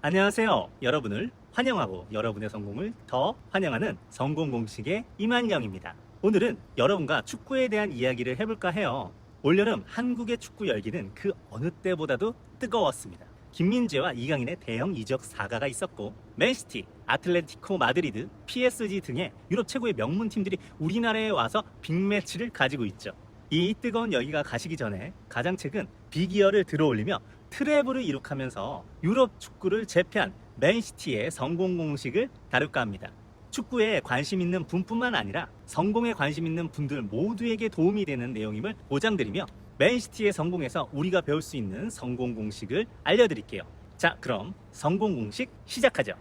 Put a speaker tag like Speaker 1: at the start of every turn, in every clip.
Speaker 1: 안녕하세요. 여러분을 환영하고 여러분의 성공을 더 환영하는 성공 공식의 이만영입니다. 오늘은 여러분과 축구에 대한 이야기를 해볼까 해요. 올여름 한국의 축구 열기는 그 어느 때보다도 뜨거웠습니다. 김민재와 이강인의 대형 이적 사가가 있었고, 맨시티, 아틀레티코 마드리드, PSG 등의 유럽 최고의 명문 팀들이 우리나라에 와서 빅매치를 가지고 있죠. 이 뜨거운 열기가 가시기 전에 가장 최근 빅이어를 들어올리며 트래블을 이룩하면서 유럽 축구를 제패한 맨시티의 성공 공식을 다룰까 합니다. 축구에 관심 있는 분뿐만 아니라 성공에 관심 있는 분들 모두에게 도움이 되는 내용임을 보장드리며 맨시티의 성공에서 우리가 배울 수 있는 성공 공식을 알려드릴게요. 자, 그럼 성공 공식 시작하죠.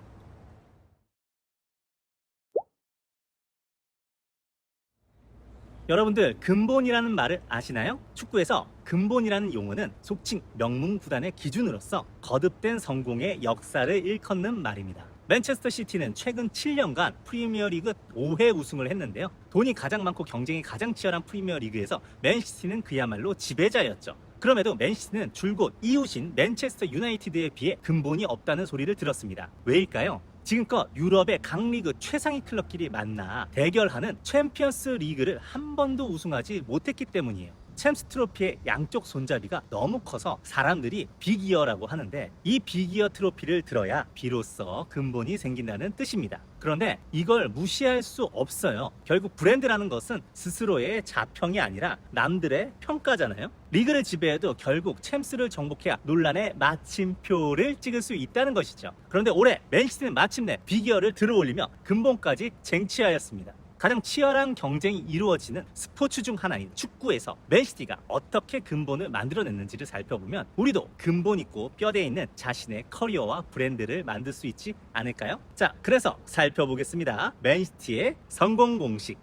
Speaker 1: 여러분들 근본이라는 말을 아시나요? 축구에서 근본이라는 용어는 속칭 명문 구단의 기준으로서 거듭된 성공의 역사를 일컫는 말입니다. 맨체스터 시티는 최근 7년간 프리미어리그 5회 우승을 했는데요. 돈이 가장 많고 경쟁이 가장 치열한 프리미어리그에서 맨시티는 그야말로 지배자였죠. 그럼에도 맨시티는 줄곧 이웃인 맨체스터 유나이티드에 비해 근본이 없다는 소리를 들었습니다. 왜일까요? 지금껏 유럽의 각 리그 최상위 클럽끼리 만나 대결하는 챔피언스 리그를 한 번도 우승하지 못했기 때문이에요. 챔스 트로피의 양쪽 손잡이가 너무 커서 사람들이 빅이어라고 하는데, 이 빅이어 트로피를 들어야 비로소 근본이 생긴다는 뜻입니다. 그런데 이걸 무시할 수 없어요. 결국 브랜드라는 것은 스스로의 자평이 아니라 남들의 평가잖아요. 리그를 지배해도 결국 챔스를 정복해야 논란의 마침표를 찍을 수 있다는 것이죠. 그런데 올해 맨시티는 마침내 빅이어를 들어올리며 근본까지 쟁취하였습니다. 가장 치열한 경쟁이 이루어지는 스포츠 중 하나인 축구에서 맨시티가 어떻게 근본을 만들어냈는지를 살펴보면 우리도 근본 있고 뼈대 있는 자신의 커리어와 브랜드를 만들 수 있지 않을까요? 자, 그래서 살펴보겠습니다. 맨시티의 성공 공식.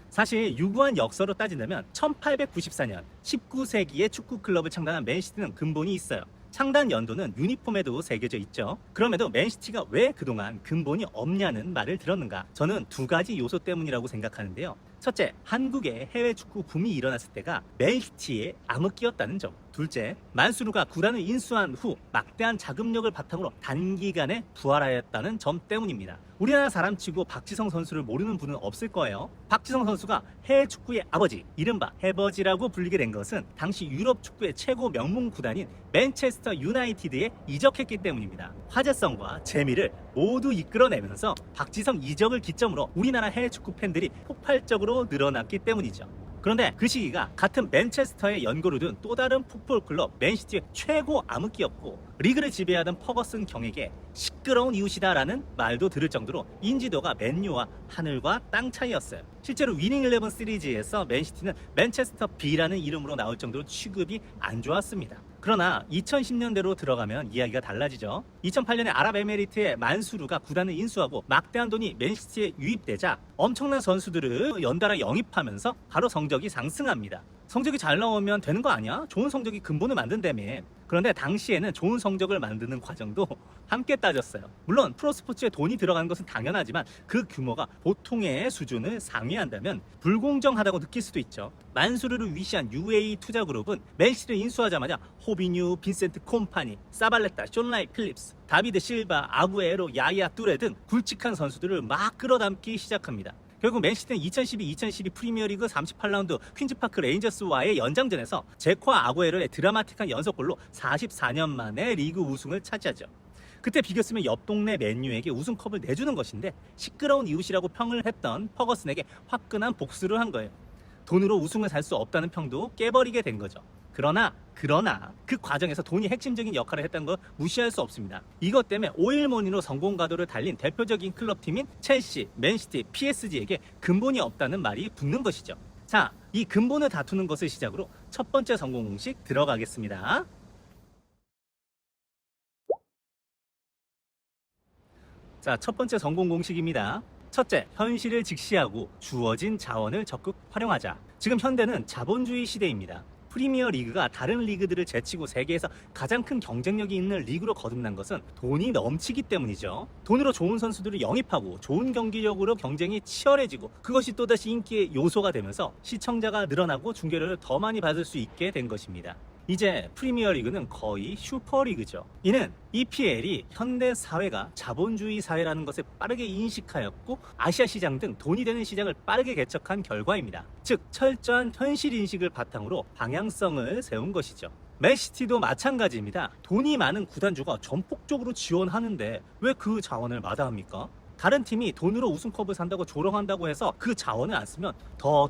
Speaker 1: 사실 유구한 역사로 따진다면 1894년 19세기의 축구 클럽을 창단한 맨시티는 근본이 있어요. 창단 연도는 유니폼에도 새겨져 있죠. 그럼에도 맨시티가 왜 그동안 근본이 없냐는 말을 들었는가? 저는 두 가지 요소 때문이라고 생각하는데요. 첫째, 한국의 해외 축구 붐이 일어났을 때가 맨시티의 암흑기였다는 점. 둘째, 만수르가 구단을 인수한 후 막대한 자금력을 바탕으로 단기간에 부활하였다는 점 때문입니다. 우리나라 사람치고 박지성 선수를 모르는 분은 없을 거예요. 박지성 선수가 해외 축구의 아버지, 이른바 해버지라고 불리게 된 것은 당시 유럽 축구의 최고 명문 구단인 맨체스터 유나이티드에 이적했기 때문입니다. 화제성과 재미를 모두 이끌어내면서 박지성 이적을 기점으로 우리나라 해외 축구 팬들이 폭발적으로 늘어났기 때문이죠. 그런데 그 시기가 같은 맨체스터의 연고를 둔 또 다른 풋볼 클럽 맨시티의 최고 암흑기였고, 리그를 지배하던 퍼거슨 경에게 시끄러운 이웃이다라는 말도 들을 정도로 인지도가 맨유와 하늘과 땅 차이였어요. 실제로 위닝 11 시리즈에서 맨시티는 맨체스터 B라는 이름으로 나올 정도로 취급이 안 좋았습니다. 그러나 2010년대로 들어가면 이야기가 달라지죠. 2008년에 아랍에미리트의 만수르가 구단을 인수하고 막대한 돈이 맨시티에 유입되자 엄청난 선수들을 연달아 영입하면서 바로 성적이 상승합니다. 성적이 잘 나오면 되는 거 아니야? 좋은 성적이 근본을 만든다며. 그런데 당시에는 좋은 성적을 만드는 과정도 함께 따졌어요. 물론 프로스포츠에 돈이 들어가는 것은 당연하지만 그 규모가 보통의 수준을 상회한다면 불공정하다고 느낄 수도 있죠. 만수르를 위시한 UAE 투자그룹은 맨시티를 인수하자마자 호비뉴, 빈센트 콤파니, 사발레타, 쇼라이 필립스, 다비드 실바, 아구에로, 야야 뚜레 등 굵직한 선수들을 막 끌어담기 시작합니다. 결국 맨시티는 2012-2012 프리미어리그 38라운드 퀸즈파크 레인저스와의 연장전에서 제코와 아구에로의 드라마틱한 연속골로 44년 만에 리그 우승을 차지하죠. 그때 비겼으면 옆 동네 맨유에게 우승컵을 내주는 것인데, 시끄러운 이웃이라고 평을 했던 퍼거슨에게 화끈한 복수를 한 거예요. 돈으로 우승을 살 수 없다는 평도 깨버리게 된 거죠. 그러나 그 과정에서 돈이 핵심적인 역할을 했다는 걸 무시할 수 없습니다. 이것 때문에 오일머니로 성공 가도를 달린 대표적인 클럽팀인 첼시, 맨시티, PSG에게 근본이 없다는 말이 붙는 것이죠. 자, 이 근본을 다투는 것을 시작으로 첫 번째 성공 공식 들어가겠습니다. 자, 첫 번째 성공 공식입니다. 첫째, 현실을 직시하고 주어진 자원을 적극 활용하자. 지금 현대는 자본주의 시대입니다. 프리미어 리그가 다른 리그들을 제치고 세계에서 가장 큰 경쟁력이 있는 리그로 거듭난 것은 돈이 넘치기 때문이죠. 돈으로 좋은 선수들을 영입하고 좋은 경기력으로 경쟁이 치열해지고 그것이 또다시 인기의 요소가 되면서 시청자가 늘어나고 중계료를 더 많이 받을 수 있게 된 것입니다. 이제 프리미어 리그는 거의 슈퍼리그죠. 이는 EPL이 현대 사회가 자본주의 사회라는 것을 빠르게 인식하였고 아시아 시장 등 돈이 되는 시장을 빠르게 개척한 결과입니다. 즉 철저한 현실 인식을 바탕으로 방향성을 세운 것이죠. 맨시티도 마찬가지입니다. 돈이 많은 구단주가 전폭적으로 지원하는데 왜 그 자원을 마다합니까? 다른 팀이 돈으로 우승컵을 산다고 조롱한다고 해서 그 자원을 안 쓰면 더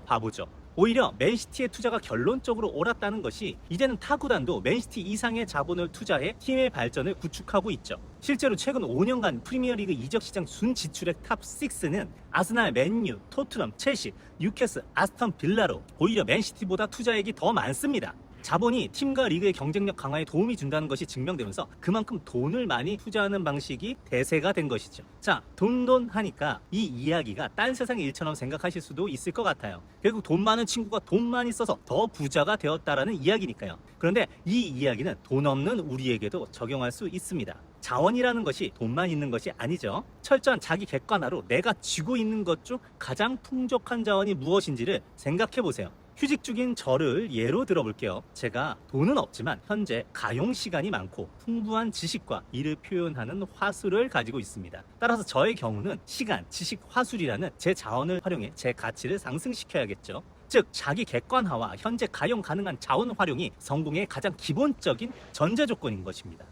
Speaker 1: 바보죠. 오히려 맨시티의 투자가 결론적으로 옳았다는 것이 이제는 타 구단도 맨시티 이상의 자본을 투자해 팀의 발전을 구축하고 있죠. 실제로 최근 5년간 프리미어리그 이적 시장 순지출액 탑 6는 아스날, 맨유, 토트넘, 첼시, 뉴캐슬, 아스턴 빌라로 오히려 맨시티보다 투자액이 더 많습니다. 자본이 팀과 리그의 경쟁력 강화에 도움이 준다는 것이 증명되면서 그만큼 돈을 많이 투자하는 방식이 대세가 된 것이죠. 자, 돈 하니까 이 이야기가 딴 세상의 일처럼 생각하실 수도 있을 것 같아요. 결국 돈 많은 친구가 돈 많이 써서 더 부자가 되었다라는 이야기니까요. 그런데 이 이야기는 돈 없는 우리에게도 적용할 수 있습니다. 자원이라는 것이 돈만 있는 것이 아니죠. 철저한 자기 객관화로 내가 쥐고 있는 것 중 가장 풍족한 자원이 무엇인지를 생각해 보세요. 휴직 중인 저를 예로 들어볼게요. 제가 돈은 없지만 현재 가용 시간이 많고 풍부한 지식과 이를 표현하는 화술을 가지고 있습니다. 따라서 저의 경우는 시간, 지식, 화술이라는 제 자원을 활용해 제 가치를 상승시켜야겠죠. 즉 자기 객관화와 현재 가용 가능한 자원 활용이 성공의 가장 기본적인 전제 조건인 것입니다.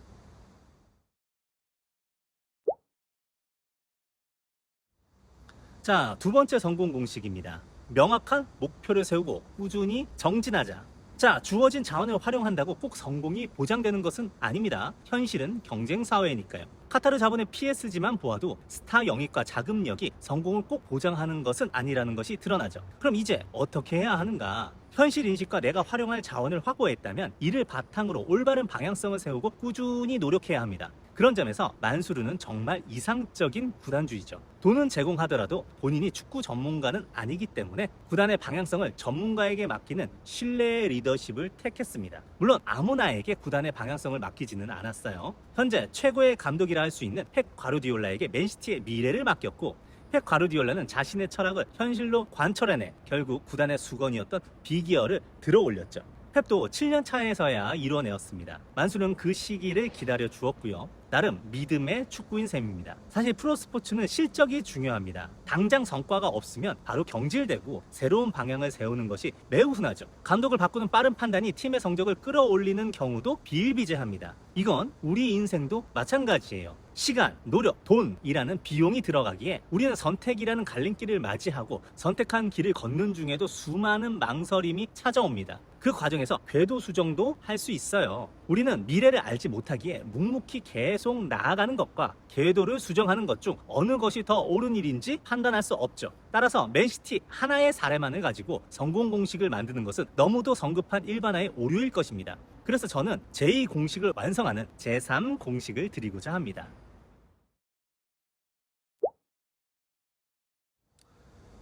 Speaker 1: 자, 두 번째 성공 공식입니다. 명확한 목표를 세우고 꾸준히 정진하자. 자, 주어진 자원을 활용한다고 꼭 성공이 보장되는 것은 아닙니다. 현실은 경쟁 사회니까요. 카타르 자본의 PSG만 보아도 스타 영입과 자금력이 성공을 꼭 보장하는 것은 아니라는 것이 드러나죠. 그럼 이제 어떻게 해야 하는가? 현실 인식과 내가 활용할 자원을 확보했다면 이를 바탕으로 올바른 방향성을 세우고 꾸준히 노력해야 합니다. 그런 점에서 만수르는 정말 이상적인 구단주이죠. 돈은 제공하더라도 본인이 축구 전문가는 아니기 때문에 구단의 방향성을 전문가에게 맡기는 신뢰의 리더십을 택했습니다. 물론 아무나에게 구단의 방향성을 맡기지는 않았어요. 현재 최고의 감독이라 할 수 있는 펩 과르디올라에게 맨시티의 미래를 맡겼고 펩 과르디올라는 자신의 철학을 현실로 관철해내 결국 구단의 수건이었던 비기어를 들어 올렸죠. 펩도 7년 차에서야 이뤄내었습니다. 만수는 그 시기를 기다려 주었고요. 나름 믿음의 축구인 셈입니다. 사실 프로스포츠는 실적이 중요합니다. 당장 성과가 없으면 바로 경질되고 새로운 방향을 세우는 것이 매우 흔하죠. 감독을 바꾸는 빠른 판단이 팀의 성적을 끌어올리는 경우도 비일비재합니다. 이건 우리 인생도 마찬가지예요. 시간, 노력, 돈이라는 비용이 들어가기에 우리는 선택이라는 갈림길을 맞이하고 선택한 길을 걷는 중에도 수많은 망설임이 찾아옵니다. 그 과정에서 궤도 수정도 할 수 있어요. 우리는 미래를 알지 못하기에 묵묵히 계속 나아가는 것과 궤도를 수정하는 것 중 어느 것이 더 옳은 일인지 판단할 수 없죠. 따라서 맨시티 하나의 사례만을 가지고 성공 공식을 만드는 것은 너무도 성급한 일반화의 오류일 것입니다. 그래서 저는 제2 공식을 완성하는 제3 공식을 드리고자 합니다.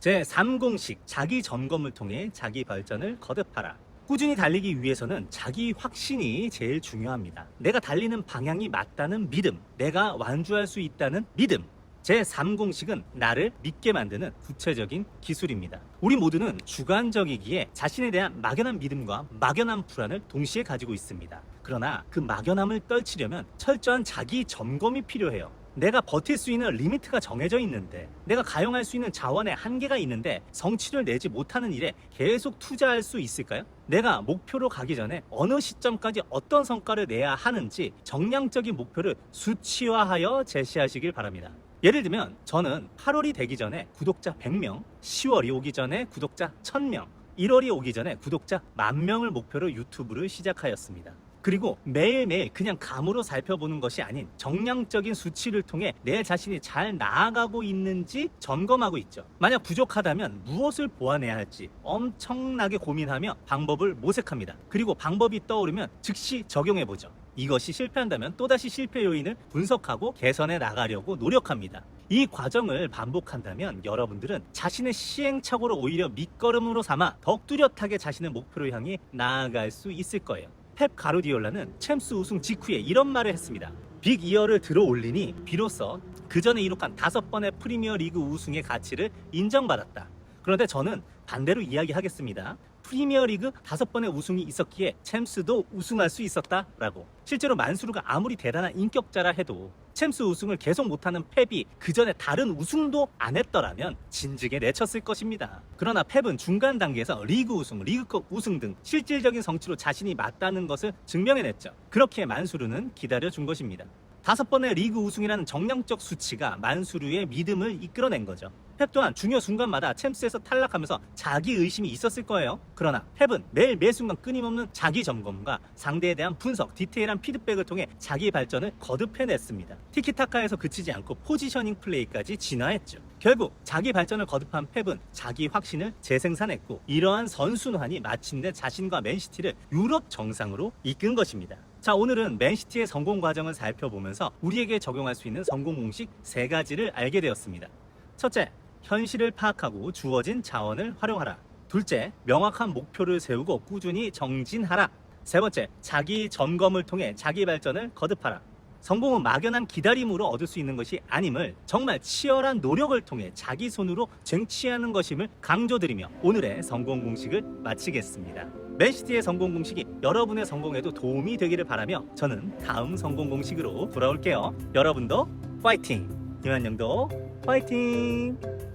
Speaker 1: 제3 공식, 자기 점검을 통해 자기 발전을 거듭하라. 꾸준히 달리기 위해서는 자기 확신이 제일 중요합니다. 내가 달리는 방향이 맞다는 믿음, 내가 완주할 수 있다는 믿음. 제3 공식은 나를 믿게 만드는 구체적인 기술입니다. 우리 모두는 주관적이기에 자신에 대한 막연한 믿음과 막연한 불안을 동시에 가지고 있습니다. 그러나 그 막연함을 떨치려면 철저한 자기 점검이 필요해요. 내가 버틸 수 있는 리미트가 정해져 있는데, 내가 가용할 수 있는 자원의 한계가 있는데 성취를 내지 못하는 일에 계속 투자할 수 있을까요? 내가 목표로 가기 전에 어느 시점까지 어떤 성과를 내야 하는지 정량적인 목표를 수치화하여 제시하시길 바랍니다. 예를 들면 저는 8월이 되기 전에 구독자 100명, 10월이 오기 전에 구독자 1000명, 1월이 오기 전에 구독자 10,000명을 목표로 유튜브를 시작하였습니다. 그리고 매일매일 그냥 감으로 살펴보는 것이 아닌 정량적인 수치를 통해 내 자신이 잘 나아가고 있는지 점검하고 있죠. 만약 부족하다면 무엇을 보완해야 할지 엄청나게 고민하며 방법을 모색합니다. 그리고 방법이 떠오르면 즉시 적용해보죠. 이것이 실패한다면 또다시 실패 요인을 분석하고 개선해 나가려고 노력합니다. 이 과정을 반복한다면 여러분들은 자신의 시행착오를 오히려 밑거름으로 삼아 더욱 뚜렷하게 자신의 목표를 향해 나아갈 수 있을 거예요. 펩 가르디올라는 챔스 우승 직후에 이런 말을 했습니다. 빅 이어를 들어 올리니 비로소 그 전에 이룩한 5번의 프리미어 리그 우승의 가치를 인정받았다. 그런데 저는 반대로 이야기하겠습니다. 프리미어 리그 5번의 우승이 있었기에 챔스도 우승할 수 있었다라고. 실제로 만수르가 아무리 대단한 인격자라 해도 챔스 우승을 계속 못하는 펩이 그 전에 다른 우승도 안 했더라면 진즉에 내쳤을 것입니다. 그러나 펩은 중간 단계에서 리그 우승, 리그컵 우승 등 실질적인 성취로 자신이 맞다는 것을 증명해냈죠. 그렇기에 만수르는 기다려준 것입니다. 5번의 리그 우승이라는 정량적 수치가 만수르의 믿음을 이끌어낸 거죠. 펩 또한 중요 순간마다 챔스에서 탈락하면서 자기 의심이 있었을 거예요. 그러나 펩은 매일 매 순간 끊임없는 자기 점검과 상대에 대한 분석, 디테일한 피드백을 통해 자기 발전을 거듭해냈습니다. 티키타카에서 그치지 않고 포지셔닝 플레이까지 진화했죠. 결국 자기 발전을 거듭한 펩은 자기 확신을 재생산했고 이러한 선순환이 마침내 자신과 맨시티를 유럽 정상으로 이끈 것입니다. 자, 오늘은 맨시티의 성공 과정을 살펴보면서 우리에게 적용할 수 있는 성공 공식 3가지를 알게 되었습니다. 첫째, 현실을 파악하고 주어진 자원을 활용하라. 둘째, 명확한 목표를 세우고 꾸준히 정진하라. 세 번째, 자기 점검을 통해 자기 발전을 거듭하라. 성공은 막연한 기다림으로 얻을 수 있는 것이 아님을 정말 치열한 노력을 통해 자기 손으로 쟁취하는 것임을 강조드리며 오늘의 성공 공식을 마치겠습니다. 맨시티의 성공 공식이 여러분의 성공에도 도움이 되기를 바라며 저는 다음 성공 공식으로 돌아올게요. 여러분도 파이팅! 김한영도 파이팅!